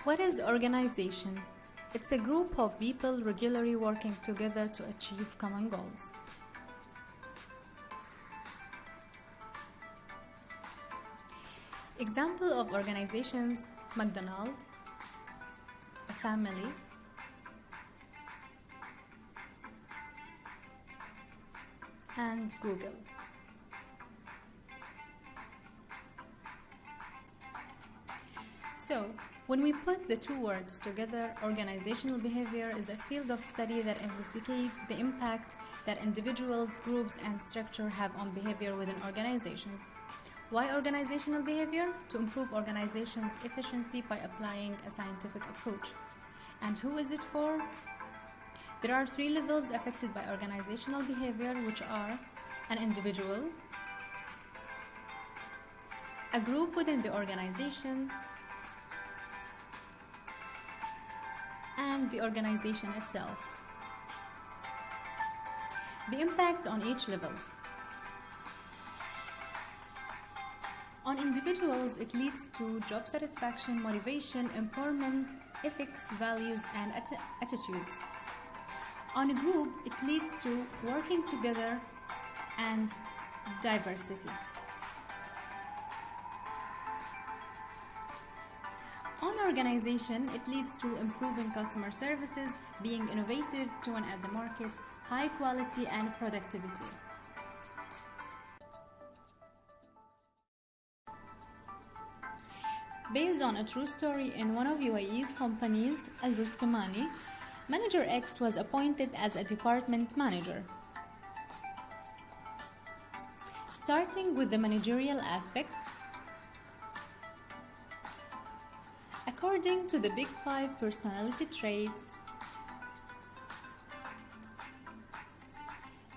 What is organization? It's a group of people regularly working together to achieve common goals. Example of organizations: McDonald's, a family, and Google. So, when we put the two words together, organizational behavior is a field of study that investigates the impact that individuals, groups, and structure have on behavior within organizations. Why organizational behavior? To improve organizations' efficiency by applying a scientific approach. And who is it for? There are 3 levels affected by organizational behavior, which are an individual, a group within the organization, and the organization itself. The impact on each level. On individuals, it leads to job satisfaction, motivation, empowerment, ethics, values, and attitudes. On a group, it leads to working together and diversity. On organization, it leads to improving customer services, being innovative to and at the market, high quality, and productivity. Based on a true story in one of UAE's companies, Al Rustamani, Manager X was appointed as a department manager. Starting with the managerial aspect, according to the Big 5 personality traits,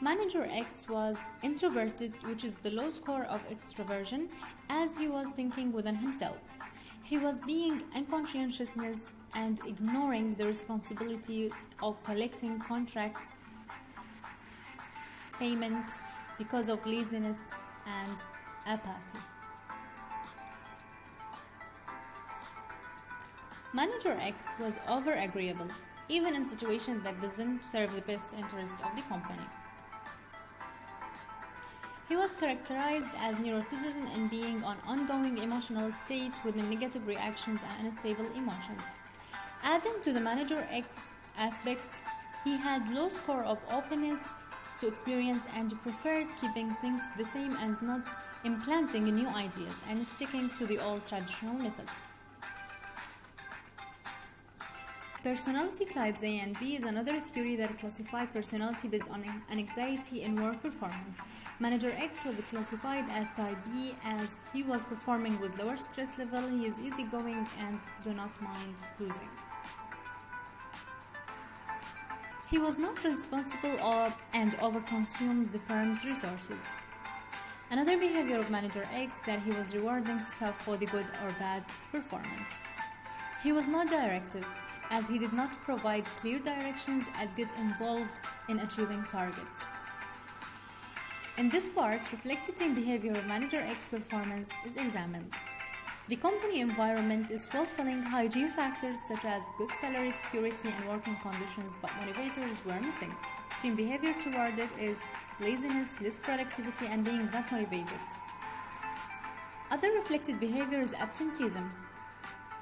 Manager X was introverted, which is the low score of extroversion, as he was thinking within himself. He was being unconscientious and ignoring the responsibility of collecting contracts, payments, because of laziness and apathy. Manager X was over-agreeable, even in situations that doesn't serve the best interest of the company. He was characterized as neuroticism in being on ongoing emotional state with negative reactions and unstable emotions. Adding to the Manager X aspects, he had low score of openness to experience and preferred keeping things the same and not implanting new ideas and sticking to the old traditional methods. Personality types A and B is another theory that classifies personality based on anxiety in work performance. Manager X was classified as type B as he was performing with lower stress level, he is easygoing and do not mind losing. He was not responsible and overconsumed the firm's resources. Another behavior of Manager X that he was rewarding staff for the good or bad performance. He was not directive, as he did not provide clear directions and get involved in achieving targets. In this part, reflected team behavior of Manager X performance is examined. The company environment is fulfilling hygiene factors such as good salary, security, and working conditions, but motivators were missing. Team behavior toward it is laziness, less productivity, and being not motivated. Other reflected behavior is absenteeism,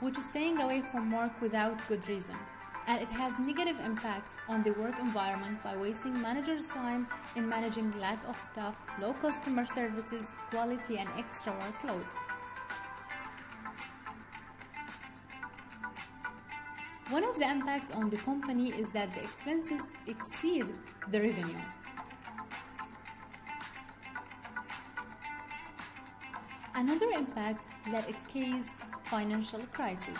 which is staying away from work without good reason, and it has negative impact on the work environment by wasting managers' time in managing lack of staff, low customer services, quality, and extra workload. One of the impact on the company is that the expenses exceed the revenue. Another impact that it caused financial crisis.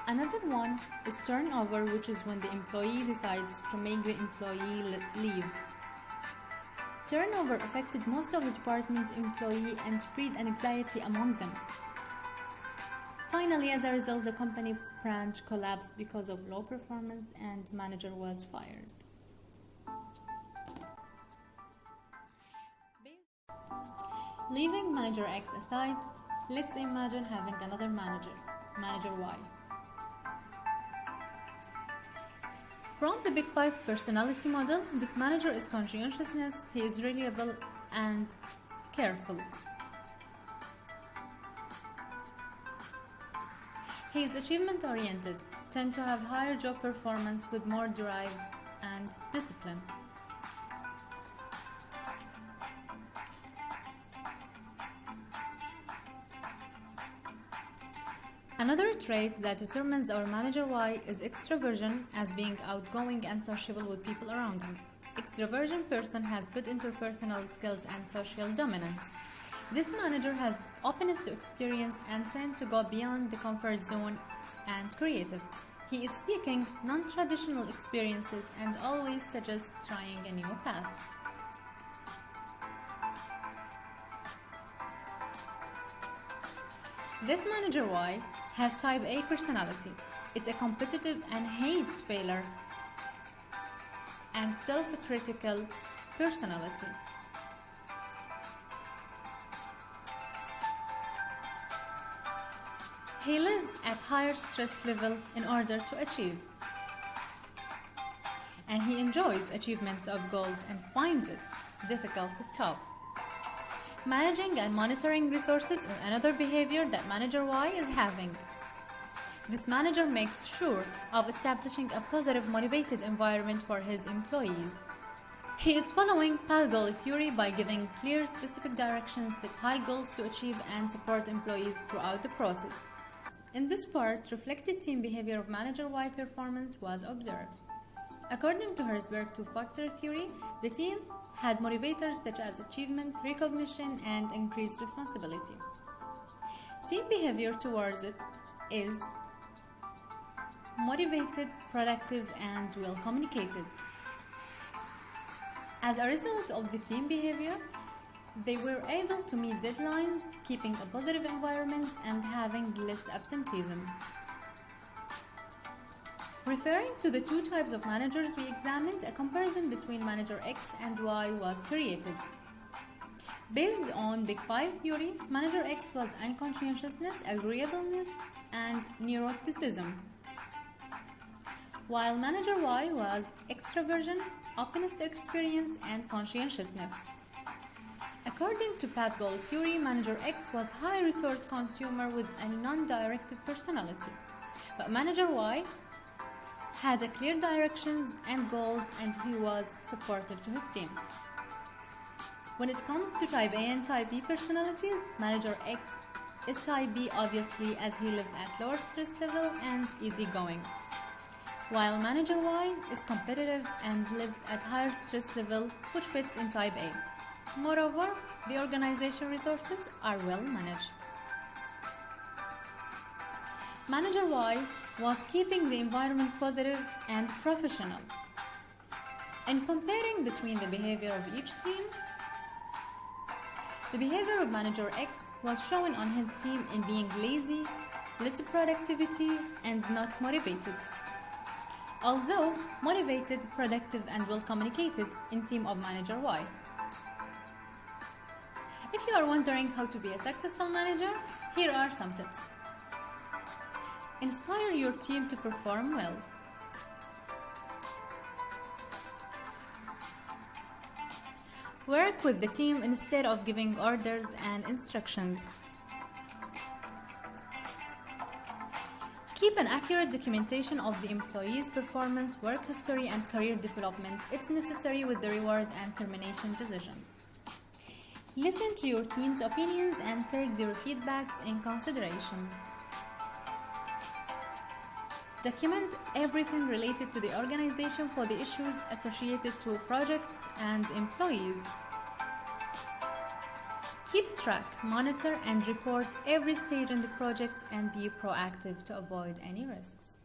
Another one is turnover, which is when the employee decides to make the employee leave. Turnover affected most of the department's employees and spread anxiety among them. Finally, as a result, the company branch collapsed because of low performance and manager was fired. Leaving Manager X aside, let's imagine having another manager, Manager Y. From the Big Five personality model, this manager is conscientiousness, he is reliable and careful. He is achievement-oriented, tend to have higher job performance with more drive and discipline. Another trait that determines our Manager Y is extraversion, as being outgoing and sociable with people around him. Extraversion person has good interpersonal skills and social dominance. This manager has openness to experience and tend to go beyond the comfort zone and creative. He is seeking non-traditional experiences and always suggests trying a new path. This Manager Y has type A personality. It's a competitive and hates failure and self-critical personality. He lives at higher stress level in order to achieve. And he enjoys achievements of goals and finds it difficult to stop. Managing and monitoring resources is another behavior that Manager Y is having. This manager makes sure of establishing a positive, motivated environment for his employees. He is following path goal theory by giving clear, specific directions, set high goals to achieve, and support employees throughout the process. In this part, reflected team behavior of Manager Y performance was observed. According to Herzberg two-factor theory, the team had motivators such as achievement, recognition, and increased responsibility. Team behavior towards it is motivated, productive, and well communicated. As a result of the team behavior, they were able to meet deadlines, keeping a positive environment, and having less absenteeism. Referring to the two types of managers we examined, a comparison between Manager X and Y was created. Based on Big Five theory, Manager X was unconscientiousness, agreeableness, and neuroticism, while Manager Y was extraversion, openness to experience, and conscientiousness. According to path goal theory, Manager X was high resource consumer with a non-directive personality, but Manager Y had a clear directions and goals, and he was supportive to his team. When it comes to type A and type B personalities, Manager X is type B obviously, as he lives at lower stress level and easygoing, while Manager Y is competitive and lives at higher stress level, which fits in type A. Moreover, the organization resources are well managed. Manager Y was keeping the environment positive and professional. In comparing between the behavior of each team, the behavior of Manager X was shown on his team in being lazy, less productivity, and not motivated, although motivated, productive, and well communicated in team of Manager Y. If you are wondering how to be a successful manager, here are some tips. Inspire your team to perform well. Work with the team instead of giving orders and instructions. Keep an accurate documentation of the employee's performance, work history, and career development. It's necessary with the reward and termination decisions. Listen to your team's opinions and take their feedbacks in consideration. Document everything related to the organization for the issues associated to projects and employees. Keep track, monitor, and report every stage in the project and be proactive to avoid any risks.